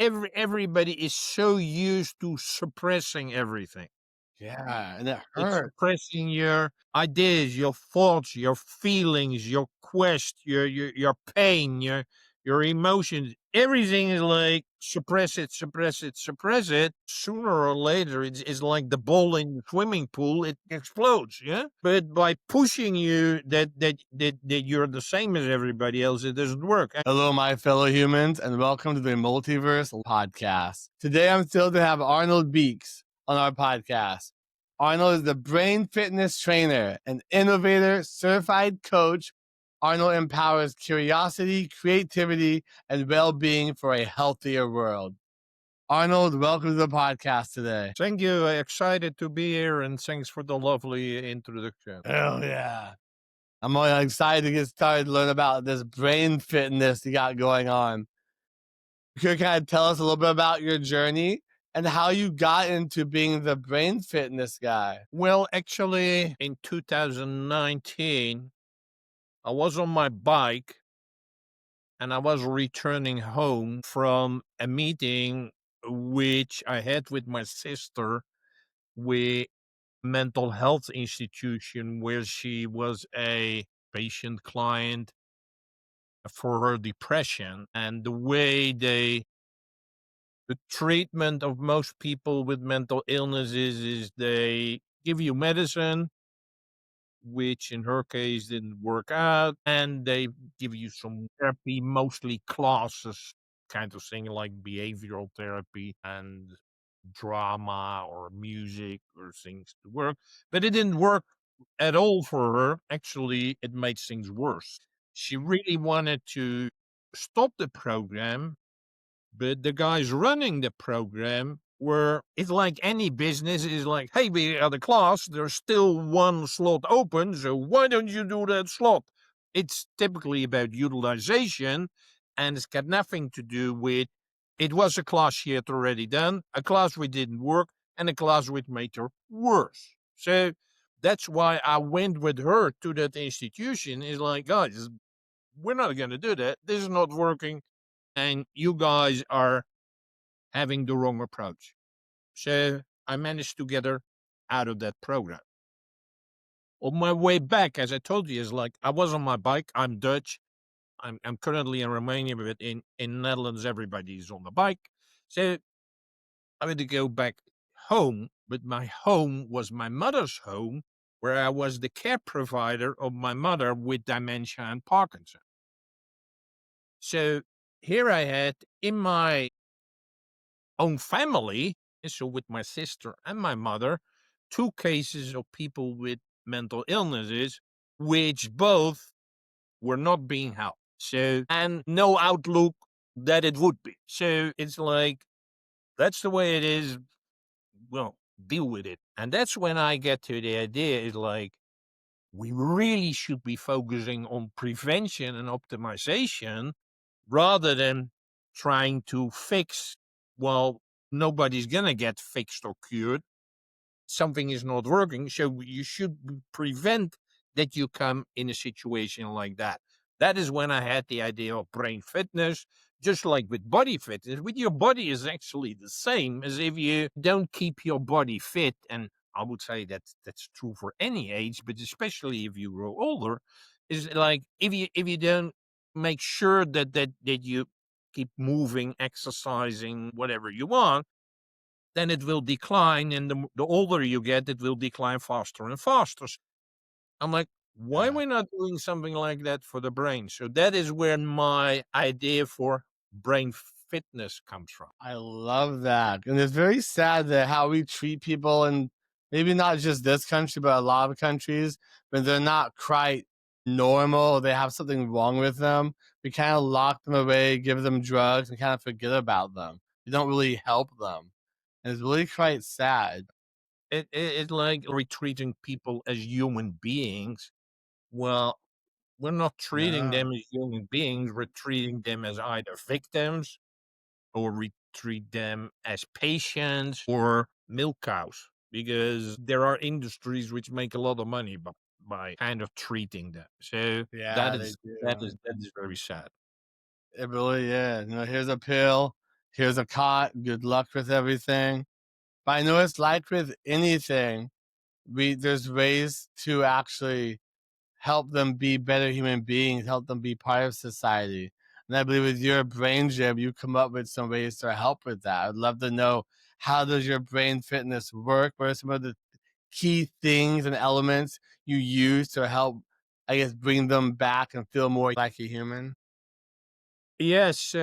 everybody is so used to suppressing everything. Yeah, and it It's hurts. suppressing your ideas, your thoughts, your feelings, your quest, your pain, your emotions. Everything is like suppress it, suppress it, suppress it. Sooner or later, it's like the ball in the swimming pool. It explodes, yeah. But by pushing you that you're the same as everybody else, it doesn't work. Hello, my fellow humans, and welcome to the Multiverse Podcast. Today, I'm thrilled to have Arnold Beeks on our podcast. Arnold is the brain fitness trainer and innovator certified coach. Arnold empowers curiosity, creativity, and well-being for a healthier world. Arnold, welcome to the podcast today. Thank you. Excited to be here, and thanks for the lovely introduction. Hell yeah. I'm really excited to get started to learn about this brain fitness you got going on. Could you kind of tell us a little bit about your journey and how you got into being the brain fitness guy? Well, actually, in 2019, I was on my bike and I was returning home from a meeting which I had with my sister with mental health institution where she was a patient client for her depression. And the treatment of most people with mental illnesses is they give you medicine, which in her case didn't work out, and they give you some therapy, mostly classes, kind of thing like behavioral therapy and drama or music or things to work. But it didn't work at all for her. Actually, it made things worse. She really wanted to stop the program, but the guys running the program were, it's like any business, is like, hey, we are the class, there's still one slot open, so why don't you do that slot? It's typically about utilization, and it's got nothing to do with, it was a class she had already done, a class which didn't work, and a class which made her worse. So that's why I went with her to that institution. Is like, guys, we're not going to do that. This is not working, and you guys are having the wrong approach. So I managed to get her out of that program. On my way back, as I told you, is like I was on my bike. I'm Dutch. I'm currently in Romania, but in Netherlands, everybody's on the bike. So I had to go back home, but my home was my mother's home, where I was the care provider of my mother with dementia and Parkinson. So here I had in my own family, so with my sister and my mother, two cases of people with mental illnesses, which both were not being helped. So, and no outlook that it would be. So it's like, that's the way it is. Well, deal with it. And that's when I get to the idea is like, we really should be focusing on prevention and optimization rather than trying to fix. Well, nobody's going to get fixed or cured. Something is not working. So you should prevent that you come in a situation like that. That is when I had the idea of brain fitness, just like with body fitness. With your body is actually the same as if you don't keep your body fit. And I would say that's true for any age, but especially if you grow older, is like if you don't make sure that you keep moving, exercising, whatever you want, then it will decline. And the older you get, it will decline faster and faster. I'm like, why are Yeah. we not doing something like that for the brain? So that is where my idea for brain fitness comes from. I love that. And it's very sad that how we treat people in maybe not just this country, but a lot of countries, when they're not quite normal, they have something wrong with them. We kind of lock them away, give them drugs, and kind of forget about them. We don't really help them. And it's really quite sad. It's like we're treating people as human beings. Well, we're not treating Yeah. them as human beings. We're treating them as either victims or we treat them as patients or milk cows, because there are industries which make a lot of money by kind of treating them. So that Yeah, they is do. that is very sad. It really is. You know, here's a pill. here's a cot, good luck with everything. But I know it's like with anything, there's ways to actually help them be better human beings, help them be part of society. And I believe with your brain gym, you come up with some ways to help with that. I'd love to know, how does your brain fitness work? What are some of the key things and elements you use to help, I guess, bring them back and feel more like a human? Yes,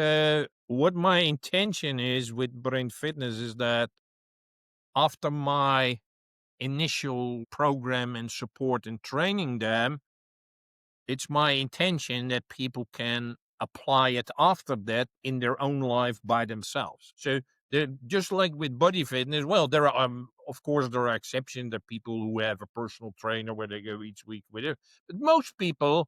what my intention is with brain fitness is that after my initial program and support and training them, it's my intention that people can apply it after that in their own life by themselves. So they're just like with body fitness. Well, there are, of course, there are exceptions. There are people who have a personal trainer where they go each week with it. But most people,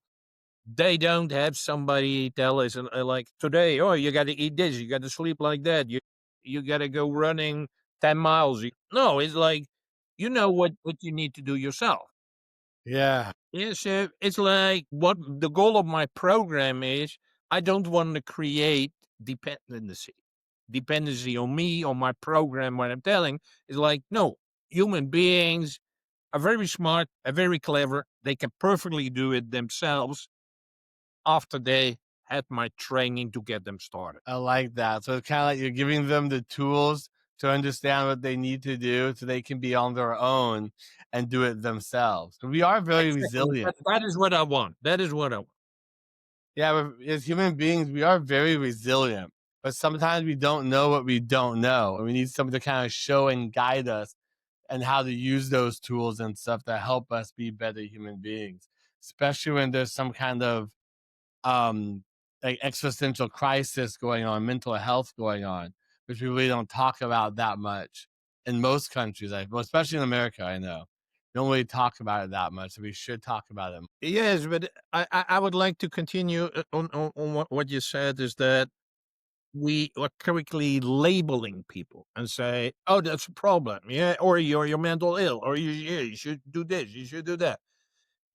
they don't have somebody tell us like today, oh, you got to eat this, you got to sleep like that, you got to go running 10 miles. No, it's like you know what you need to do yourself. Yeah, Yeah, so it's like what the goal of my program is. I don't want to create dependency. Dependency on me, on my program, what I'm telling is like, no, human beings are very smart, are very clever. They can perfectly do it themselves after they had my training to get them started. I like that. So it's kind of like you're giving them the tools to understand what they need to do so they can be on their own and do it themselves. We are very Exactly. resilient. That is what I want. That is what I want. Yeah, as human beings, we are very resilient, but sometimes we don't know what we don't know. And we need someone to kind of show and guide us and how to use those tools and stuff to help us be better human beings, especially when there's some kind of um like existential crisis going on, mental health going on, which we really don't talk about that much in most countries. Well, especially in America, I know we don't really talk about it that much. So we should talk about it. Yes, but I would like to continue on what you said is that we are correctly labeling people and say, oh, that's a problem. Yeah. Or you're mental ill, or you should do this, you should do that.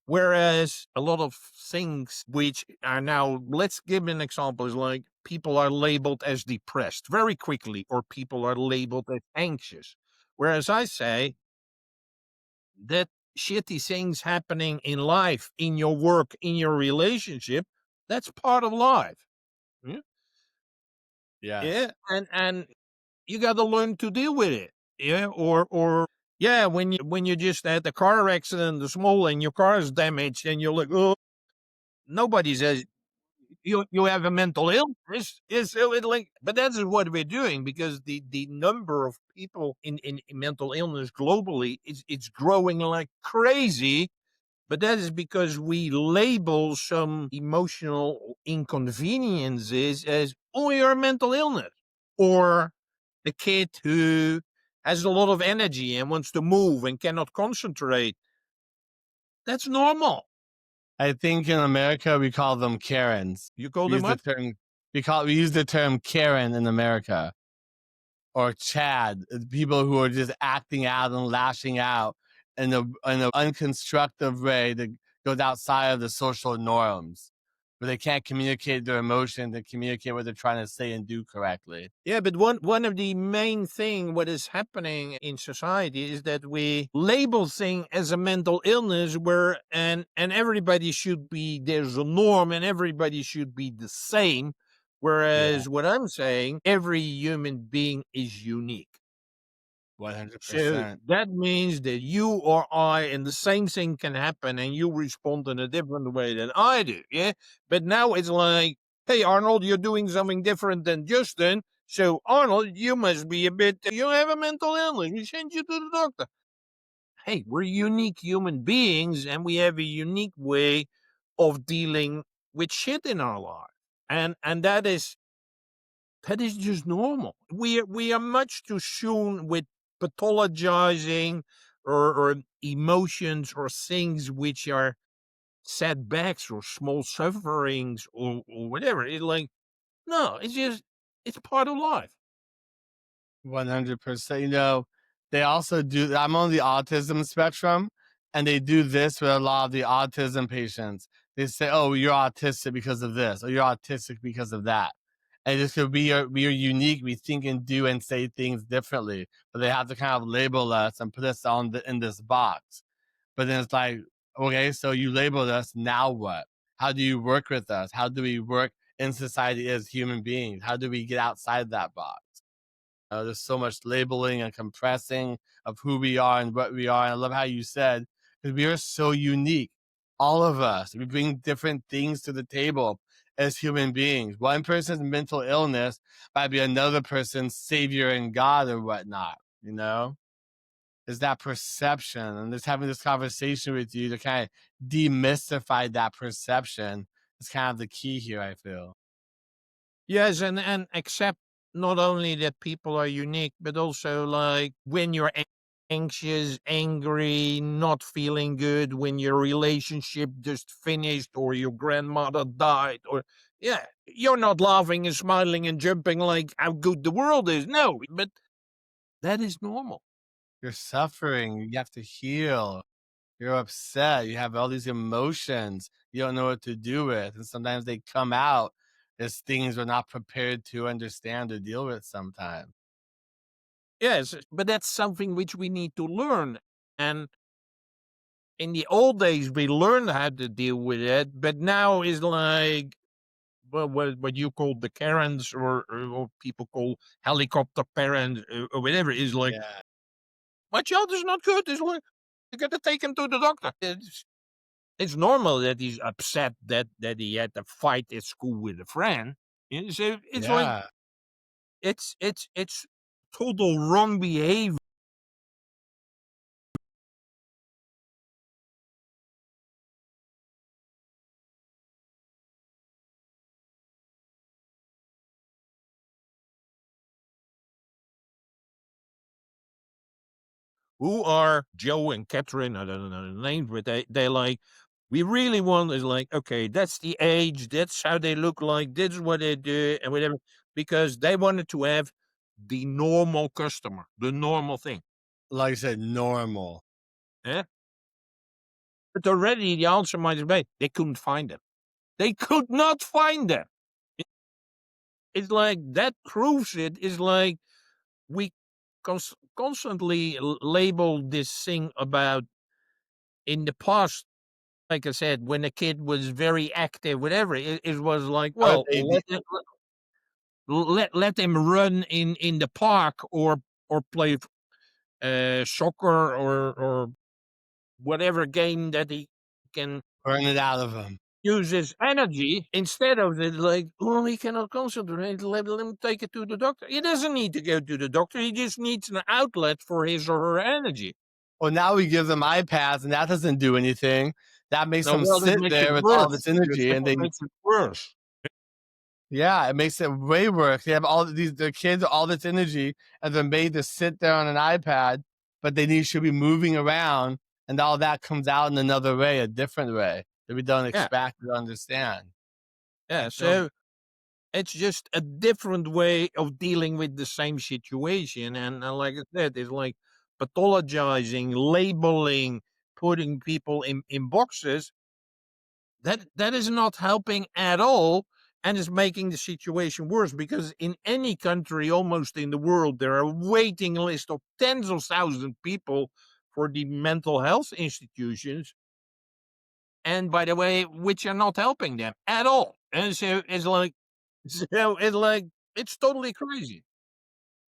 Whereas a lot of things which are now, let's give an example, is like people are labeled as depressed very quickly, or people are labeled as anxious. Whereas I say that shitty things happening in life, in your work, in your relationship, that's part of life. Yeah. Yes. Yeah. And you got to learn to deal with it. Yeah. Or yeah, when you just had a car accident, the small, and your car is damaged, and you're like, oh, nobody says you have a mental illness. Is it like, but that's what we're doing, because the number of people in mental illness globally is it's growing like crazy. But that is because we label some emotional inconveniences as, oh, you're a mental illness, or the kid who has a lot of energy and wants to move and cannot concentrate. That's normal. I think in America we call them Karens. You call We them use the what? term we use the term Karen in America, or Chad, people who are just acting out and lashing out in a unconstructive way that goes outside of the social norms, where they can't communicate their emotion, to communicate what they're trying to say and do correctly. Yeah, but one of the main thing what is happening in society is that we label thing as a mental illness, where and everybody should be, there's a norm and everybody should be the same. Yeah, Whereas what I'm saying, every human being is unique. So 100%. that means that you or I, and the same thing can happen, and you respond in a different way than I do. Yeah. But now it's like, hey, Arnold, you're doing something different than Justin. So, Arnold, you must be a bit, you have a mental illness. We send you to the doctor. Hey, we're unique human beings, and we have a unique way of dealing with shit in our life. And that is just normal. We are much too soon with pathologizing or emotions or things which are setbacks or small sufferings or whatever. It's like, no, it's just, it's part of life. 100%. They also do, I'm on the autism spectrum, and they do this with a lot of the autism patients. They say, oh, you're autistic because of this, or you're autistic because of that. And just because we are unique, we think and do and say things differently, but they have to kind of label us and put us in this box. But then it's like, okay, so you labeled us, now what? How do you work with us? How do we work in society as human beings? How do we get outside that box? There's so much labeling and compressing of who we are and what we are. And I love how you said, because we are so unique. All of us, we bring different things to the table as human beings. One person's mental illness might be another person's savior and God or whatnot, you know? Is that perception, and just having this conversation with you to kind of demystify that perception is kind of the key here, I feel. Yes, and accept not only that people are unique, but also like when you're anxious, angry, not feeling good, when your relationship just finished or your grandmother died, or yeah, you're not laughing and smiling and jumping like how good the world is. No, but that is normal. You're suffering, you have to heal. You're upset, you have all these emotions you don't know what to do with, and sometimes they come out as things we're not prepared to understand or deal with sometimes. Yes, but that's something which we need to learn. And in the old days, we learned how to deal with it, but now is like, well, what you call the Karens, or people call helicopter parents, or whatever, is like, Yeah. my child is not good. Is like, you got to take him to the doctor. It's normal that he's upset that he had to fight at school with a friend. So it's like Yeah. it's total wrong behavior. Who are Joe and Catherine? I don't know the names, but they like, we really want is like, okay, that's the age, that's how they look like, this is what they do, and whatever, because they wanted to have the normal customer, the normal thing. Like I said, normal. Yeah. But already the answer might have been they couldn't find them. They could not find them. It's like that proves it. Is like we constantly label this thing about in the past. Like I said, when a kid was very active, whatever, it was like, How did well, they de let him run in the park, or play soccer, or whatever game that he can burn it out of them? use his energy, instead of it like, oh, he cannot concentrate, let him take it to the doctor. He doesn't need to go to the doctor. He just needs an outlet for his or her energy. Well, now we give them iPads, and that doesn't do anything. That makes No, them well, that sit makes it there with all worse. this energy, That's and what they makes it worse. yeah, it makes it way worse. They have all these the kids with all this energy, and they're made to sit there on an iPad, but they should be moving around, and all that comes out in another way, a different way that we don't Yeah, expect or understand. yeah. I feel So it's just a different way of dealing with the same situation. And like I said, it's like pathologizing, labeling, putting people in boxes. That is not helping at all, and is making the situation worse, because in any country almost in the world, there are a waiting list of tens of thousands of people for the mental health institutions. And by the way, which are not helping them at all. And so it's like, so it's like, it's totally crazy.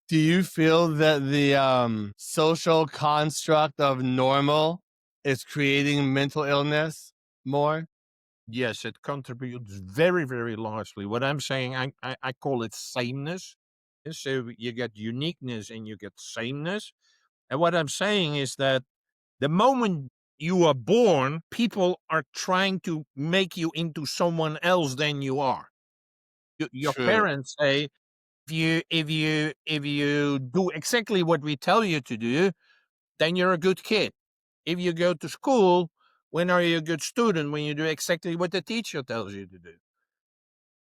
do you feel that the social construct of normal is creating mental illness more? Yes, it contributes very, very largely. What I'm saying, I call it sameness. And so you get uniqueness and you get sameness. And what I'm saying is that the moment you are born, people are trying to make you into someone else than you are. Your True. parents say, if you do exactly what we tell you to do, then you're a good kid. If you go to school, when are you a good student? When you do exactly what the teacher tells you to do.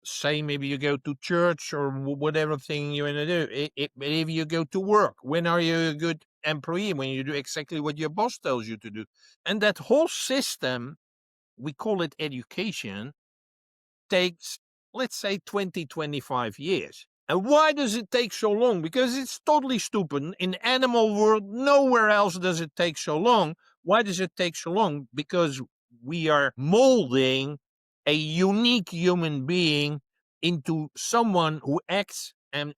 Same if you go to church or whatever thing you want to do. But if you go to work, when are you a good employee? When you do exactly what your boss tells you to do. And that whole system, we call it education, takes let's say 20, 25 years. And why does it take so long? Because it's totally stupid. In animal world, nowhere else does it take so long. Why does it take so long? Because we are molding a unique human being into someone who acts and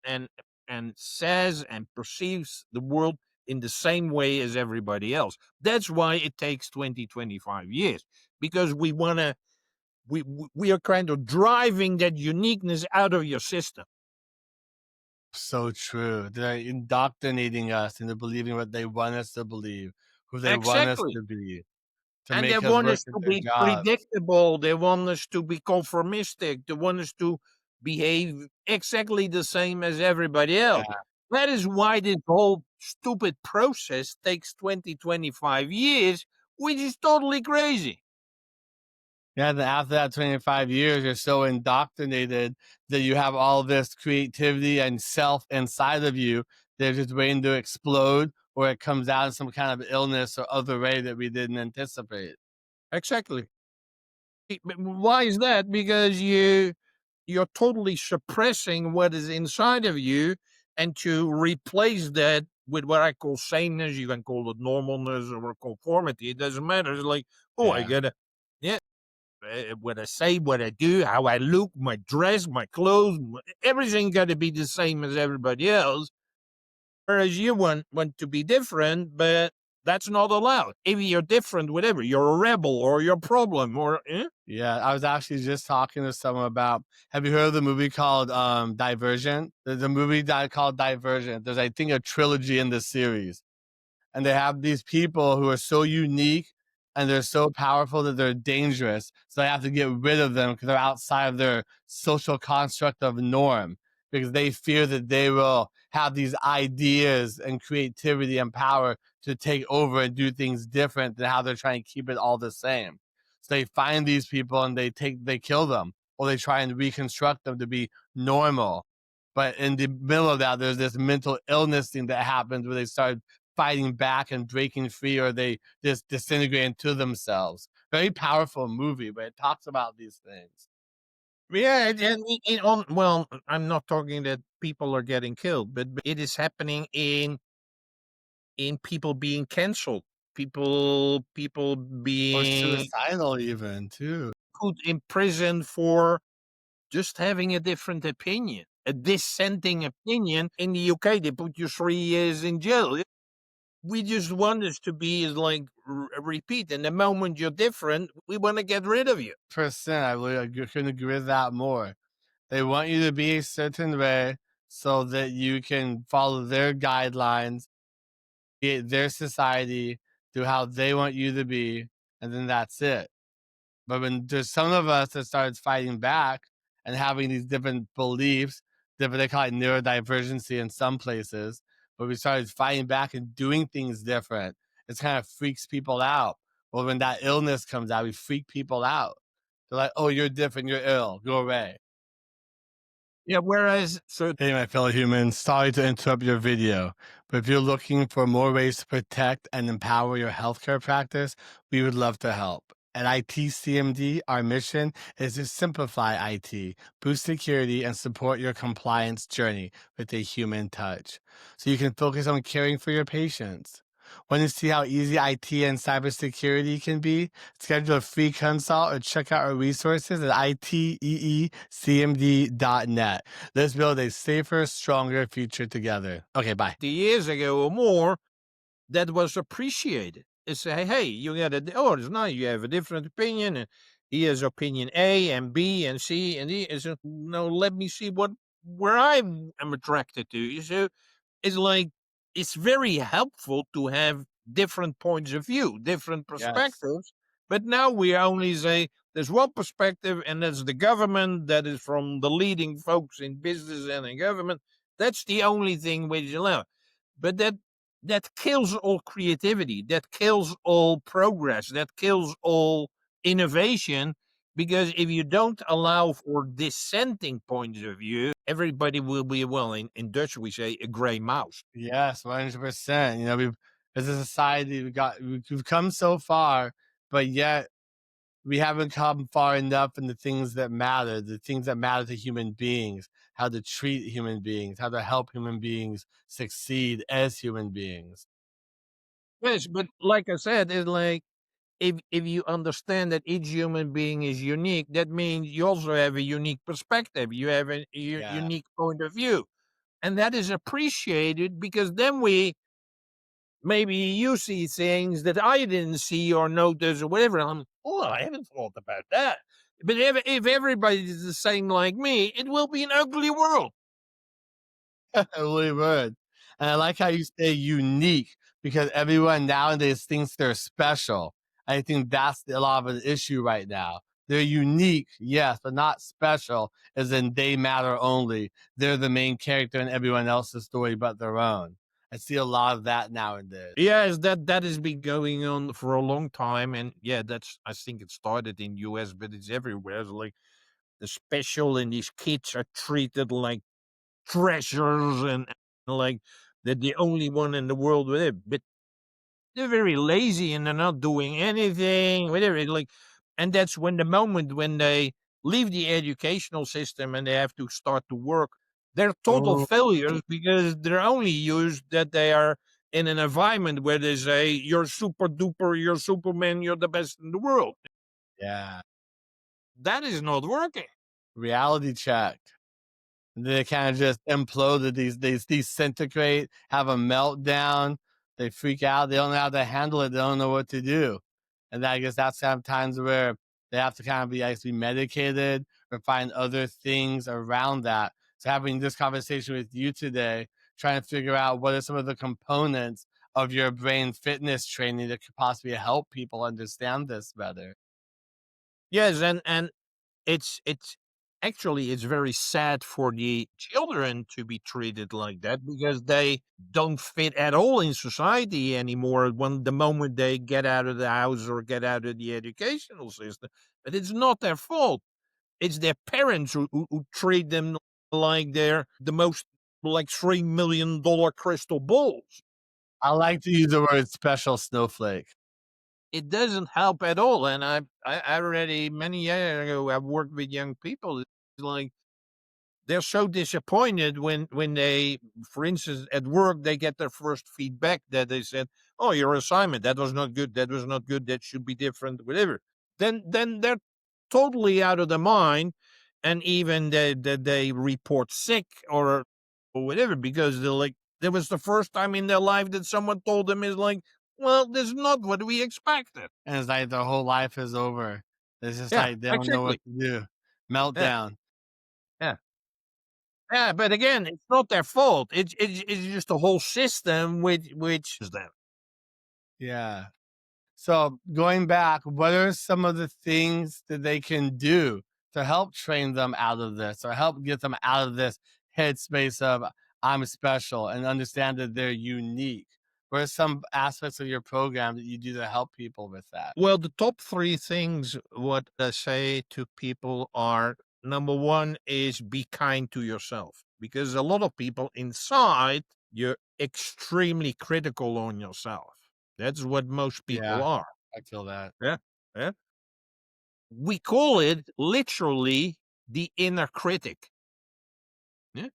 says and perceives the world in the same way as everybody else. That's why it takes 20, 25 years, because we are kind of driving that uniqueness out of your system. So true. They're indoctrinating us into believing what they want us to believe, who they want us Exactly. to be, to And they make us want work us at to their be jobs. predictable. They want us to be conformistic. They want us to behave exactly the same as everybody else. Yeah. That is why this whole stupid process takes 20, 25 years, which is totally crazy. Yeah, then after that 25 years, you're so indoctrinated that you have all this creativity and self inside of you. They're just waiting to explode, or it comes out in some kind of illness or other way that we didn't anticipate. Exactly. But why is that? Because you're totally suppressing what is inside of you, and to replace that with what I call sameness, you can call it normalness or conformity. It doesn't matter. It's like, oh, I Yeah. gotta, yeah, what I say, what I do, how I look, my dress, my clothes, everything got to be the same as everybody else. Whereas you want to be different, but that's not allowed. If you're different, whatever, you're a rebel or you're a problem or. Yeah, I was actually just talking to someone about. Have you heard of the movie called Divergent? There's a movie called Divergent. There's, I think, a trilogy in this series, and they have these people who are so unique and they're so powerful that they're dangerous. So they have to get rid of them because they're outside of their social construct of norm, because they fear that they will have these ideas and creativity and power to take over and do things different than how they're trying to keep it all the same. So they find these people and they kill them, or they try and reconstruct them to be normal. But in the middle of that, there's this mental illness thing that happens where they start fighting back and breaking free, or they just disintegrate into themselves. Very powerful movie, but it talks about these things. Yeah, well, I'm not talking that people are getting killed, but it is happening in people being canceled, people Or being suicidal even too. put in prison for just having a different opinion, a dissenting opinion. In the UK, they put you 3 years in jail. We just want us to be is like repeat, and the moment you're different, we want to get rid of you. Percent, I really couldn't agree with that more. They want you to be a certain way so that you can follow their guidelines, create their society, do how they want you to be, and then that's it. But when there's some of us that starts fighting back and having these different beliefs, different, they call it neurodivergency in some places, but we started fighting back and doing things different. It kind of freaks people out. Well, when that illness comes out, we freak people out. They're like, oh, you're different, you're ill, go away. Yeah, whereas so Hey, my fellow humans, sorry to interrupt your video, but if you're looking for more ways to protect and empower your healthcare practice, we would love to help. At ITCMD, our mission is to simplify IT, boost security, and support your compliance journey with a human touch, so you can focus on caring for your patients. Want to see how easy IT and cybersecurity can be? Schedule a free consult or check out our resources at iteecmd.net. Let's build a safer, stronger future together. Okay, bye. 50 years ago or more, that was appreciated. They say, hey, you got it's nice, you have a different opinion, and he has opinion A and B and C and D. And so, no, let me see where I am attracted to. So it's like it's very helpful to have different points of view, different Yes. perspectives. But now we only say there's one perspective, and that's the government. That is from the leading folks in business and in government. That's the only thing which is allowed. But that kills all creativity. That kills all progress. That kills all innovation. Because if you don't allow for dissenting points of view, everybody will be, well, in Dutch we say a gray mouse. Yes, 100%. We've, as a society, we've come so far, but yet we haven't come far enough in the things that matter to human beings, how to treat human beings, how to help human beings succeed as human beings. Yes, but like I said, it's like if you understand that each human being is unique, that means you also have a unique perspective. You have a Yeah. unique point of view, and that is appreciated because then maybe you see things that I didn't see or notice or whatever. And I'm, oh, I haven't thought about that. But if everybody's the same like me, it will be an ugly world. Really would. And I like how you say unique because everyone nowadays thinks they're special. I think that's a lot of an issue right now. They're unique, yes, but not special, as in they matter only. They're the main character in everyone else's story but their own. I see a lot of that nowadays. Yes, that has been going on for a long time, and yeah, that's I think it started in US, but it's everywhere. It's like the special, and these kids are treated like treasures, and like they're the only one in the world with it. But they're very lazy and they're not doing anything, whatever. Like, and that's when the moment when they leave the educational system and they have to start to work, they're total Oh, failures because they're only used that they are in an environment where they say you're super duper, you're Superman, you're the best in the world. yeah. That is not working. Reality check. They kind of just imploded. They disintegrate, have a meltdown. They freak out. They don't know how to handle it. They don't know what to do. And I guess that's kind of times where they have to kind of be actually medicated or find other things around that. So having this conversation with you today, trying to figure out what are some of the components of your brain fitness training that could possibly help people understand this better. Yes, and it's actually it's very sad for the children to be treated like that because they don't fit at all in society anymore when the moment they get out of the house or get out of the educational system. But it's not their fault. It's their parents who treat them like they're the most like $3 million crystal balls. I like to use the word special snowflake. It doesn't help at all. And I already many years ago I've worked with young people. It's like they're so disappointed when they, for instance, at work they get their first feedback that they said, "Oh, your assignment that was not good. That was not good. That should be different. Whatever." Then they're totally out of their mind, and even they report sick or whatever because they're like, that was the first time in their life that someone told them is like, "Well, this is not what we expected." And it's like their whole life is over. It's just Yeah, like they don't know what exactly. to do. Yeah, Meltdown. yeah. Yeah, but again, it's not their fault. It's just the whole system which is them. Yeah. So going back, what are some of the things that they can do to help train them out of this or help get them out of this headspace of I'm special and understand that they're unique? What are some aspects of your program that you do to help people with that? Well, the top three things what I say to people are number one is be kind to yourself because a lot of people inside you're extremely critical on yourself. That's what most people Yeah, are. I feel that. Yeah, yeah. We call it literally the inner critic. Yeah.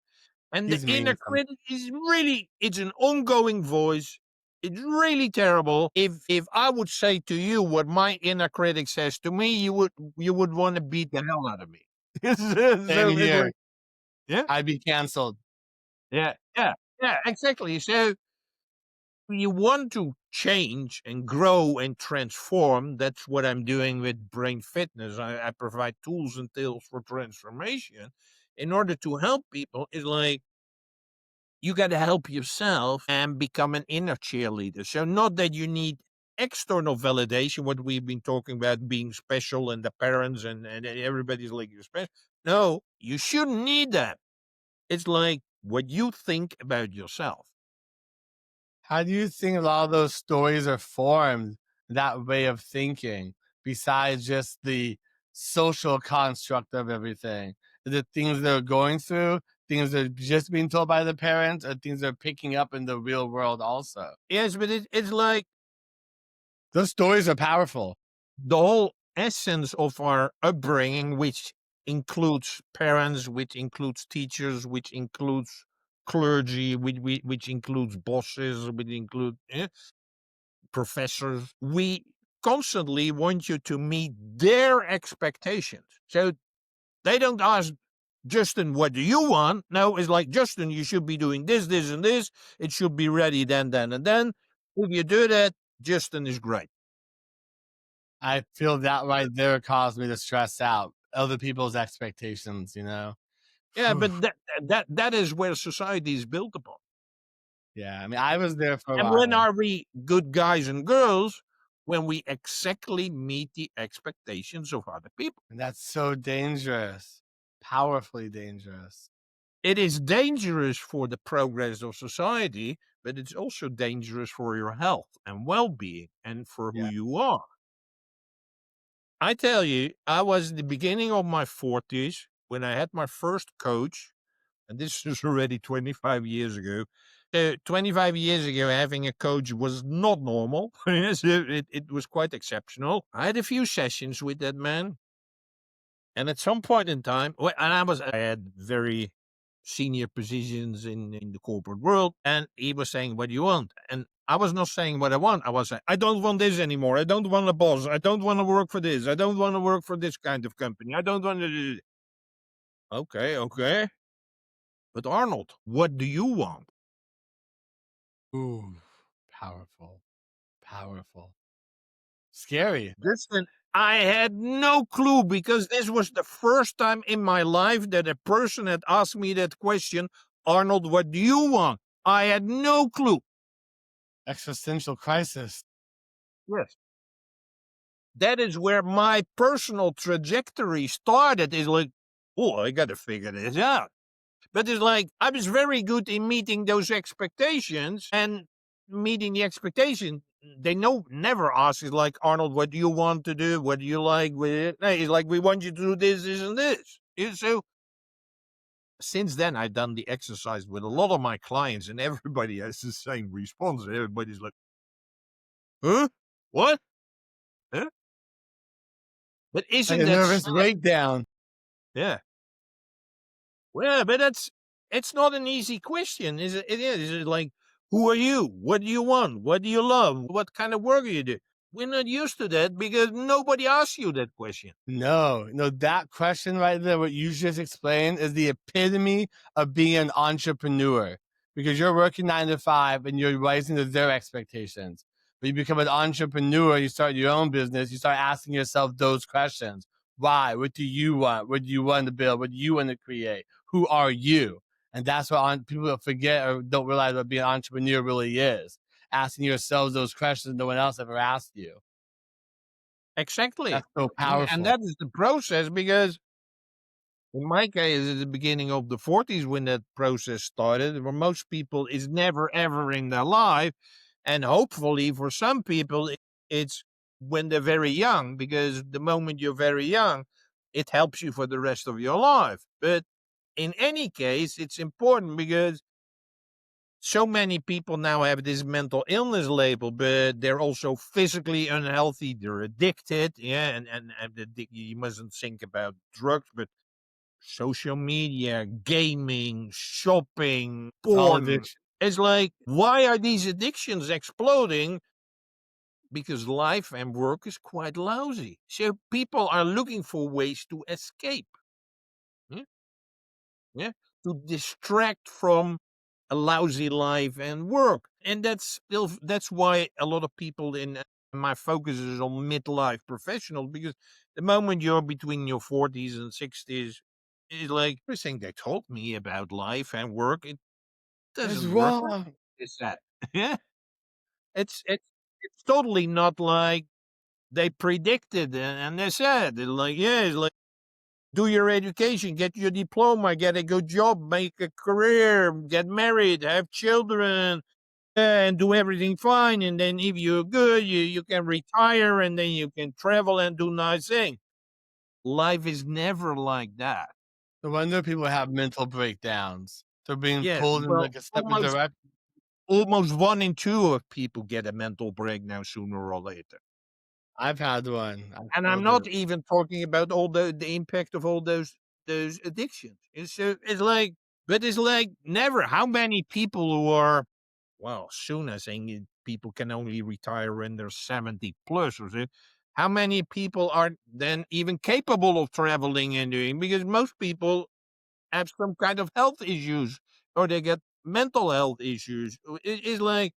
And the He's inner mean critic is really, it's an ongoing voice. It's really terrible. If I would say to you what my inner critic says to me, you would want to beat the hell out of me. Same So it's here. like, yeah, I'd be canceled. yeah, exactly. So you want to change and grow and transform. That's what I'm doing with Brain Fitness. I provide tools and tools for transformation in order to help people. Is like you got to help yourself and become an inner cheerleader. So, not that you need external validation, what we've been talking about being special and the parents and everybody's like you're special. No, you shouldn't need that. It's like what you think about yourself. How do you think a lot of those stories are formed, that way of thinking, besides just the social construct of everything? Is it things they're going through, things that are just being told by the parents, or things they're picking up in the real world also? Yes, but it's like Those stories are powerful. the whole essence of our upbringing, which includes parents, which includes teachers, which includes clergy, which includes bosses, which include professors. We constantly want you to meet their expectations. So they don't ask Justin, what do you want? No, it's like, Justin, you should be doing this, this, and this. It should be ready then, and then. If you do that, Justin is great. I feel that right there caused me to stress out other people's expectations, you know? Yeah, but that is where society is built upon. Yeah, I mean, I was there for a And when while. are we good guys and girls? When we exactly meet the expectations of other people. And that's so dangerous, powerfully dangerous. It is dangerous for the progress of society, but it's also dangerous for your health and well-being and for who Yeah. you are. I tell you, I was in the beginning of my 40s when I had my first coach, and this was already 25 years ago. 25 years ago, having a coach was not normal. It was quite exceptional. I had a few sessions with that man. And at some point in time, I had very senior positions in the corporate world, and he was saying, what do you want? And I was not saying what I want. I was saying, I don't want this anymore. I don't want a boss. I don't want to work for this. I don't want to work for this kind of company. I don't want to do this. Okay. But Arnold, what do you want? Ooh, powerful, powerful. Scary. Listen, I had no clue because this was the first time in my life that a person had asked me that question. Arnold, what do you want? I had no clue. Existential crisis. Yes. That is where my personal trajectory started. Is like, oh, I got to figure this out. But it's like, I was very good in meeting those expectations and meeting the expectation. They never ask, is like, Arnold, what do you want to do? What do you like with it? No, it's like, we want you to do this, this, and this. So since then, I've done the exercise with a lot of my clients, and everybody has the same response. Everybody's like, huh? What? Huh? But Like isn't a that nervous sad? breakdown. Yeah. Well, but it's not an easy question, is it? It is. Is it like, who are you? What do you want? What do you love? What kind of work do you do? We're not used to that because nobody asks you that question. No, that question right there, what you just explained, is the epitome of being an entrepreneur because you're working 9 to 5 and you're rising to their expectations. But you become an entrepreneur, you start your own business, you start asking yourself those questions. Why? What do you want? What do you want to build? What do you want to create? Who are you? And that's what people forget or don't realize what being an entrepreneur really is. Asking yourselves those questions no one else ever asked you. Exactly. That's so And powerful. that is the process because in my case, at the beginning of the 40s, when that process started, for most people, is never ever in their life. And hopefully, for some people, it's when they're very young, because the moment you're very young, it helps you for the rest of your life. But in any case, it's important because so many people now have this mental illness label, but they're also physically unhealthy. They're addicted. Yeah. You mustn't think about drugs, but social media, gaming, shopping, It's all porn. addiction. It's like, why are these addictions exploding? Because life and work is quite lousy. So people are looking for ways to escape. Yeah. Yeah. To distract from a lousy life and work. And that's why a lot of people in my focus is on midlife professionals, because the moment you're between your 40s and 60s, it's like everything they told me about life and work, it It's doesn't work. wrong. It's that. Yeah. It's totally not like they predicted and they said. They're like, yeah, it's like, do your education, get your diploma, get a good job, make a career, get married, have children, and do everything fine. And then if you're good, you can retire and then you can travel and do nice things. Life is never like that. No wonder people have mental breakdowns. They're being Yeah, pulled in well, like a separate almost direction. almost one in two of people get a mental breakdown sooner or later. I've had one. I And still I'm do. not even talking about all the impact of all those addictions. It's like, but it's like never. How many people who are, well, soon I think people can only retire when they're 70 plus or so. How many people are then even capable of traveling and doing? Because most people have some kind of health issues or they get mental health issues. It's like,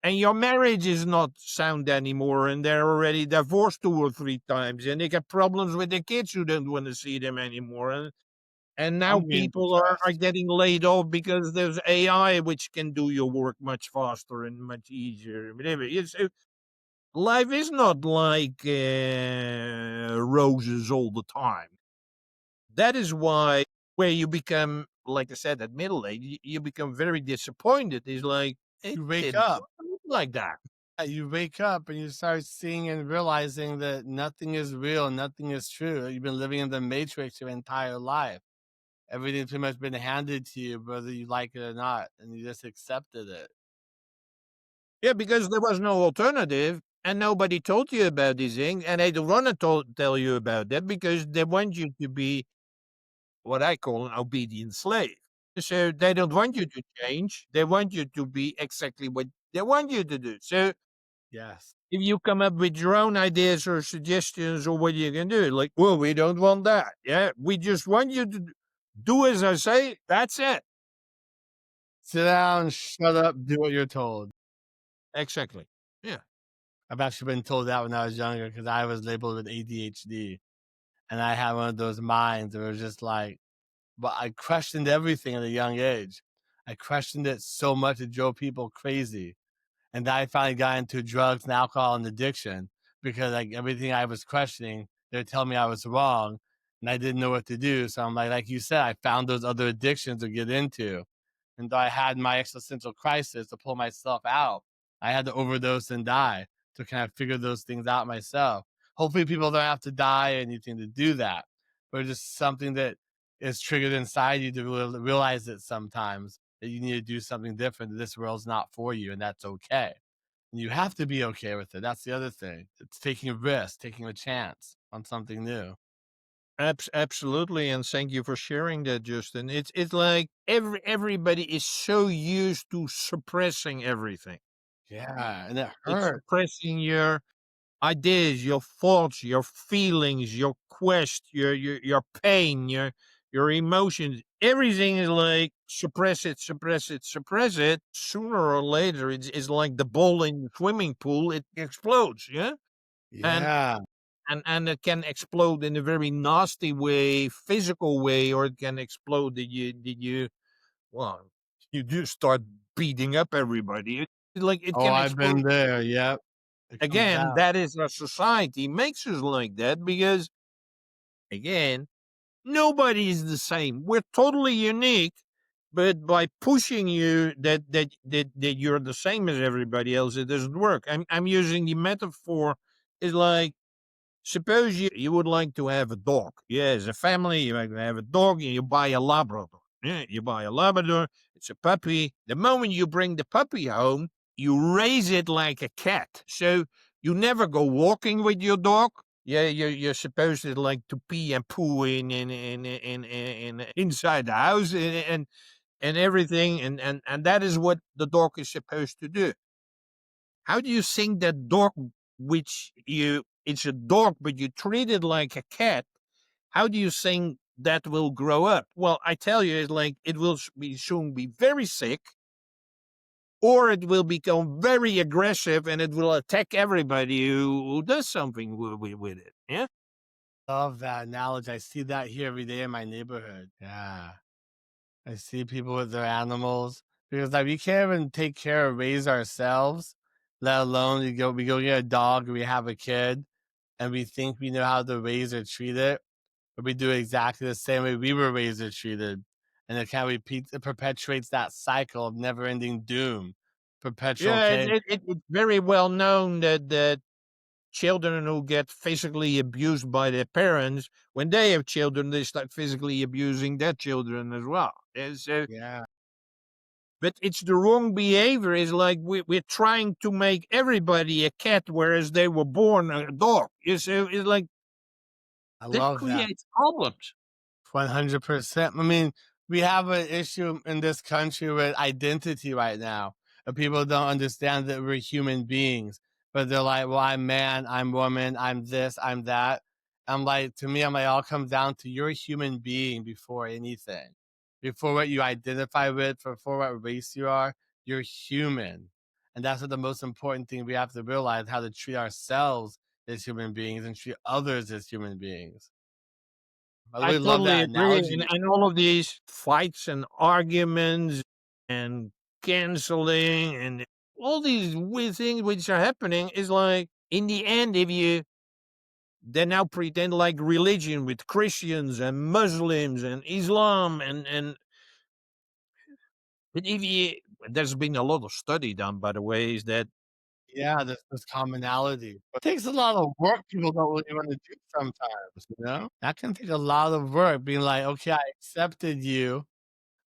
and your marriage is not sound anymore, and they're already divorced 2 or 3 times, and they got problems with their kids who don't want to see them anymore. And now I'm being people are depressed. getting laid off because there's AI which can do your work much faster and much easier. Whatever. Life is not like roses all the time. That is why, where you become, like I said, at middle age, you become very disappointed. It's like, it You wake didn't up. look like that. You wake up and you start seeing and realizing that nothing is real, nothing is true. You've been living in the matrix your entire life. Everything's pretty much been handed to you, whether you like it or not, and you just accepted it. Yeah, because there was no alternative and nobody told you about these things. And they don't want to tell you about that because they want you to be what I call an obedient slave. So they don't want you to change. They want you to be exactly what they want you to do. So Yes. if you come up with your own ideas or suggestions or what you can do, like, well, we don't want that. Yeah, we just want you to do as I say. That's it. Sit down, shut up, do what you're told. Exactly. Yeah. I've actually been told that when I was younger because I was labeled with ADHD. And I had one of those minds that was just like, but I questioned everything at a young age. I questioned it so much it drove people crazy. And then I finally got into drugs and alcohol and addiction because like everything I was questioning, they would tell me I was wrong and I didn't know what to do. So I'm like you said, I found those other addictions to get into. And though I had my existential crisis to pull myself out, I had to overdose and die to kind of figure those things out myself. Hopefully, people don't have to die or anything to do that, but it's just something that is triggered inside you to realize it sometimes that you need to do something different. That this world's not for you, and that's okay. And you have to be okay with it. That's the other thing. It's taking a risk, taking a chance on something new. Absolutely, and thank you for sharing that, Justin. It's like everybody is so used to suppressing everything. Yeah, and it It's hurts. suppressing your ideas, your thoughts, your feelings, your quest, your pain, your emotions. Everything is like suppress it, suppress it, suppress it. Sooner or later, it's like the ball in the swimming pool. It explodes. Yeah, and Yeah. and it can explode in a very nasty way, physical way, or it can explode that you well, you just start beating up everybody. Like it Oh, can I've explode. been there. Yep. It comes Again, out. that is our society makes us like that because again, nobody is the same. We're totally unique, but by pushing you that you're the same as everybody else, it doesn't work. I'm using the metaphor is like, suppose you would like to have a dog. Yeah, as a family, you like to have a dog and you buy a Labrador. Yeah, you buy a Labrador, it's a puppy. The moment you bring the puppy home, you raise it like a cat. So you never go walking with your dog. Yeah, you're supposed to like to pee and poo in inside the house and everything, and that is what the dog is supposed to do. How do you think that dog, which you it's a dog, but you treat it like a cat? How do you think that will grow up? Well, I tell you, it's like it will soon be very sick, or it will become very aggressive and it will attack everybody who does something with it. Yeah. Love that analogy. I see that here every day in my neighborhood. Yeah. I see people with their animals because like we can't even take care of raise ourselves, let alone we go get a dog or we have a kid and we think we know how to raise or treat it, but we do exactly the same way we were raised or treated. And it kind of repeats it perpetuates that cycle of never ending doom, perpetual Yeah, chaos. it's very well known that children who get physically abused by their parents, when they have children, they start physically abusing their children as well. And so Yeah. but it's the wrong behavior. It's like we're trying to make everybody a cat, whereas they were born a dog. It's like I that love that. creates problems. 100%. I mean, we have an issue in this country with identity right now. And people don't understand that we're human beings, but they're like, well, I'm man, I'm woman, I'm this, I'm that. I'm like, to me, I'm like, it all comes down to you're a human being before anything. Before what you identify with, before what race you are, you're human. And that's what the most important thing we have to realize, how to treat ourselves as human beings and treat others as human beings. I I really love totally that agree. analogy. And all of these fights and arguments and canceling and all these weird things which are happening is like, in the end, if you they now pretend like religion with Christians and Muslims and Islam and but if you there's been a lot of study done, by the way, is that Yeah, there's commonality. But it takes a lot of work people don't really want to do sometimes, you know? That can take a lot of work being like, okay, I accepted you,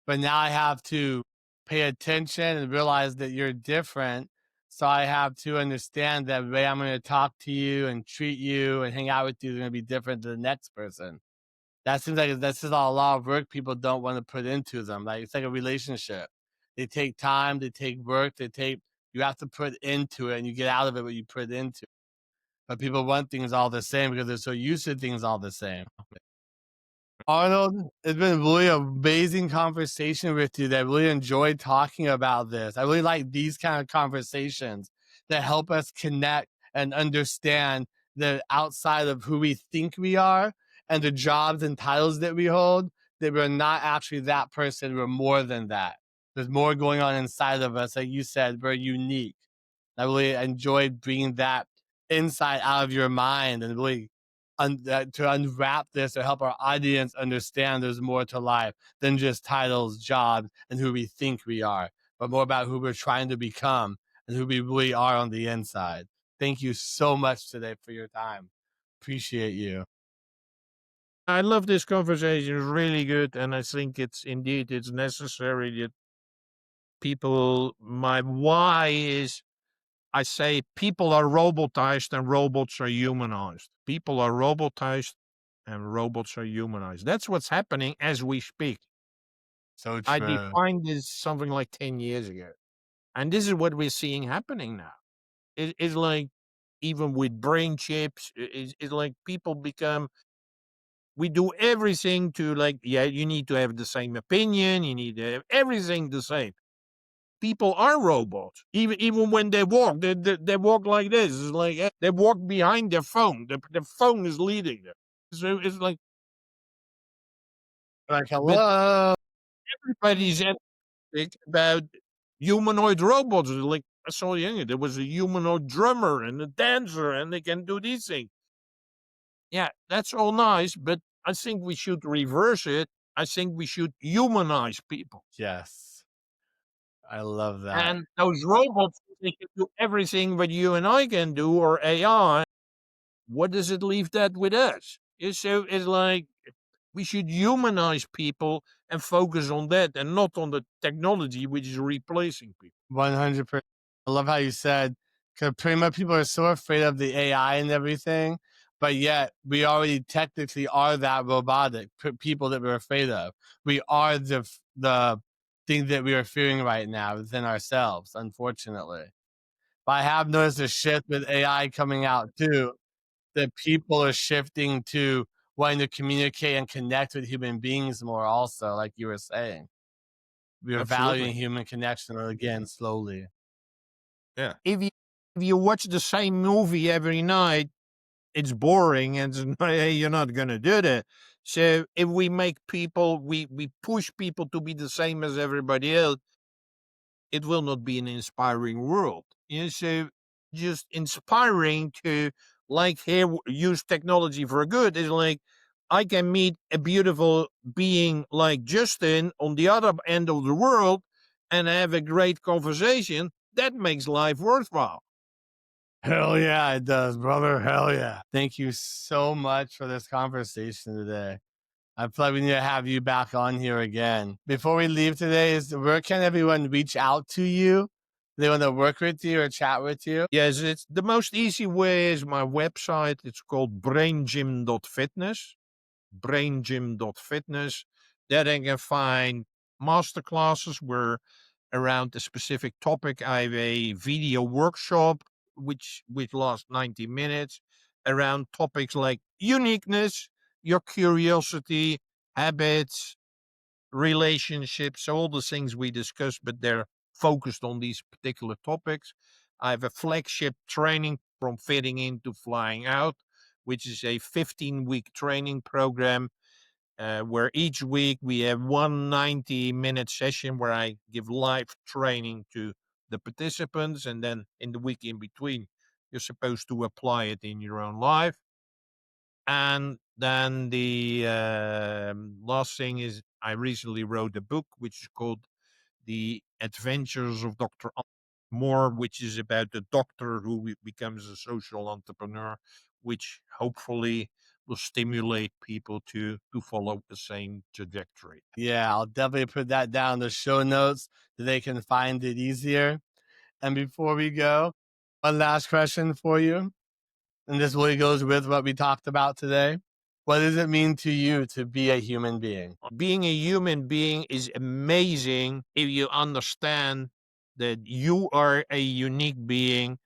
but now I have to pay attention and realize that you're different. So I have to understand that the way I'm going to talk to you and treat you and hang out with you is going to be different than the next person. That seems like that's just a lot of work people don't want to put into them. Like it's like a relationship. They take time, they take work, you have to put into it and you get out of it what you put into. But people want things all the same because they're so used to things all the same. Arnold, it's been really amazing conversation with you. That I really enjoyed talking about this. I really like these kind of conversations that help us connect and understand that outside of who we think we are and the jobs and titles that we hold, that we're not actually that person. We're more than that. There's more going on inside of us. Like you said, we're unique. I really enjoyed bringing that insight out of your mind and really to unwrap this to help our audience understand there's more to life than just titles, jobs, and who we think we are, but more about who we're trying to become and who we really are on the inside. Thank you so much today for your time. Appreciate you. I love this conversation. It's really good, and I think it's necessary that people. My why is I say people are robotized and robots are humanized. People are robotized and robots are humanized. That's what's happening as we speak. So I true. defined this something like 10 years ago. And this is what we're seeing happening now. It's like, even with brain chips, it's like people become, we do everything to like, yeah, you need to have the same opinion, you need to have everything the same. People are robots. Even when they walk, they walk like this. It's like they walk behind their phone. The phone is leading them. So it's like, Like, but hello. everybody's ethic about humanoid robots. Like I saw there was a humanoid drummer and a dancer, and they can do these things. Yeah, that's all nice, but I think we should reverse it. I think we should humanize people. Yes. I love that. And those robots, they can do everything that you and I can do, or AI. What does it leave that with us? It's like we should humanize people and focus on that and not on the technology which is replacing people. 100%. I love how you said, because pretty much people are so afraid of the AI and everything, but yet we already technically are that robotic people that we're afraid of. We are the thing that we are fearing right now within ourselves, unfortunately. But I have noticed a shift with AI coming out too, that people are shifting to wanting to communicate and connect with human beings more also, like you were saying. We are Absolutely. valuing human connection again slowly. Yeah. If you watch the same movie every night, it's boring and you're not gonna do that. So if we make people we push people to be the same as everybody else, it will not be an inspiring world. So just inspiring to like here use technology for good is like I can meet a beautiful being like Justin on the other end of the world and have a great conversation. That makes life worthwhile. Hell yeah, it does, brother. Hell yeah. Thank you so much for this conversation today. I feel like we need to have you back on here again. Before we leave today, where can everyone reach out to you? They want to work with you or chat with you? Yes, it's the most easy way is my website. It's called braingym.fitness. Braingym.fitness. There they can find masterclasses where around a specific topic. I have a video workshop which lasts 90 minutes around topics like uniqueness, your curiosity, habits, relationships, all the things we discussed, but they're focused on these particular topics. I have a flagship training from fitting in to flying out, which is a 15-week training program where each week we have one 90-minute session where I give live training to the participants. And then in the week in between, you're supposed to apply it in your own life. And then the last thing is I recently wrote a book, which is called The Adventures of Dr. Moore, which is about a doctor who becomes a social entrepreneur, which hopefully will stimulate people to follow the same trajectory. Yeah, I'll definitely put that down in the show notes so they can find it easier. And before we go, one last question for you. And this really goes with what we talked about today. What does it mean to you to be a human being? Being a human being is amazing if you understand that you are a unique being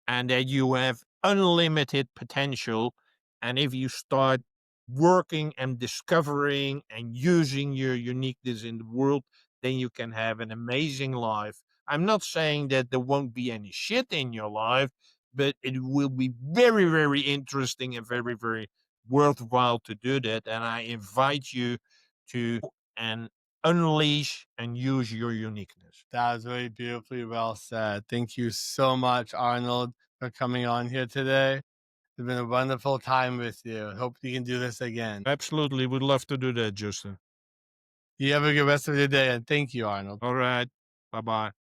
and that you have unlimited potential. And if you start working and discovering and using your uniqueness in the world, then you can have an amazing life. I'm not saying that there won't be any shit in your life, but it will be very, very interesting and very, very worthwhile to do that. And I invite you to and unleash and use your uniqueness. That was really beautifully well said. Thank you so much, Arnold, for coming on here today. It's been a wonderful time with you. Hope you can do this again. Absolutely. Would love to do that, Justin. You have a good rest of your day, and thank you, Arnold. All right. Bye bye.